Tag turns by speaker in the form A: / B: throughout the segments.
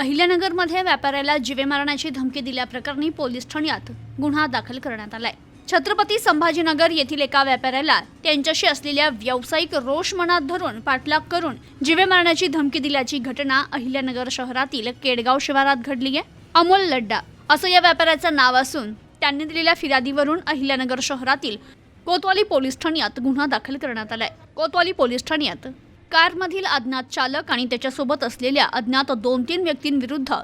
A: अहिल्यानगरमध्ये व्यापाऱ्याला जीवे मारण्याची धमकी दिल्याप्रकरणी पोलीस ठाण्यात गुन्हा दाखल करण्यात आलाय। छत्रपती संभाजीनगर येथील एका व्यापाऱ्याला त्यांच्याशी असलेल्या व्यावसायिक रोष मनात धरून पाठलाग करून जीवे मारण्याची धमकी दिल्याची घटना अहिल्यानगर शहरातील केडगाव शिवारात घडली आहे। अमोल लड्डा असं या व्यापाऱ्याचं नाव असून त्यांनी दिलेल्या फिर्यादीवरून अहिल्यानगर शहरातील कोतवाली पोलीस ठाण्यात गुन्हा दाखल करण्यात आलाय। कोतवाली पोलीस ठाण्यात कारमधील अज्ञात चालक आणि त्याच्यासोबत असलेल्या अज्ञात 2-3 व्यक्तींविरुद्ध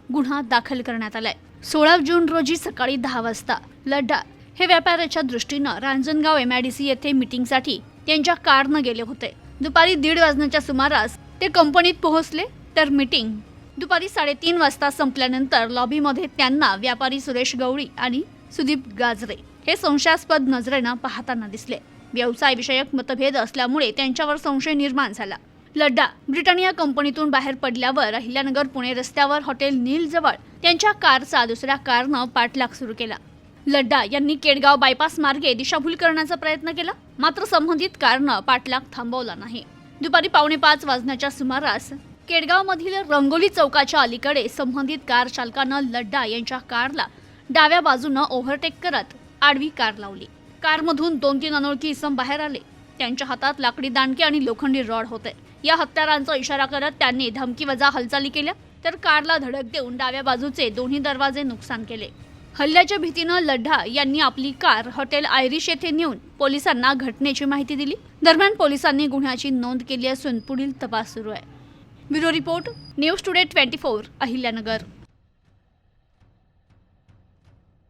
A: गुन्हा दाखल करण्यात आलाय। 16 जून रोजी सकाळी 10 वाजता लड्डा हे व्यापाऱ्याच्या दृष्टीनं रांजणगाव MIDC येथे मीटिंगसाठी त्यांच्या कारनं गेले होते। दुपारी 1:30 वाजण्याच्या सुमारास ते कंपनीत पोहोचले तर मीटिंग दुपारी 3:30 वाजता संपल्यानंतर लॉबीमध्ये त्यांना व्यापारी सुरेश गवळी आणि सुदीप गाजरे हे संशयास्पद नजरेनं पाहताना दिसले। व्यवसाय विषयक मतभेद असल्यामुळे त्यांच्यावर संशय निर्माण झाला। लड्डा ब्रिटानिया कंपनीतून बाहेर पडल्यावर अहिल्यानगर पुणे रस्त्यावर हॉटेल नील जवळ त्यांच्या कारचा दुसऱ्या कारनं पाठलाग सुरू केला। लड्डा यांनी केडगाव बायपास मार्गे दिशाभूल करण्याचा प्रयत्न केला, मात्र संबंधित कारनं पाठलाग थांबवला नाही। दुपारी 4:45 वाजण्याच्या सुमारास केडगावमधील रंगोली चौकाच्या अलीकडे संबंधित कार चालकानं लड्डा यांच्या कारला डाव्या बाजूनं ओव्हरटेक करत आडवी कार लावली। कारमधून 2-3 अनोळखी इसम बाहेर आले। त्यांच्या हातात लाकडी दांडके आणि लोखंडी रॉड होते। या हत्यारांचा इशारा करत त्यांनी धमकीवजा हालचाली केल्या तर कारला धडक देऊन डाव्या बाजूचे दोन्ही दरवाजे नुकसान केले। हल्ल्याच्या भीतीनं लड्डा यांनी आपली कार हॉटेल आयरिश येथे नेऊन पोलिसांना घटनेची माहिती दिली। दरम्यान पोलिसांनी गुन्ह्याची नोंद केली असून पुढील तपास सुरू आहे। Bureau report, news today 24 Ahilyanagar.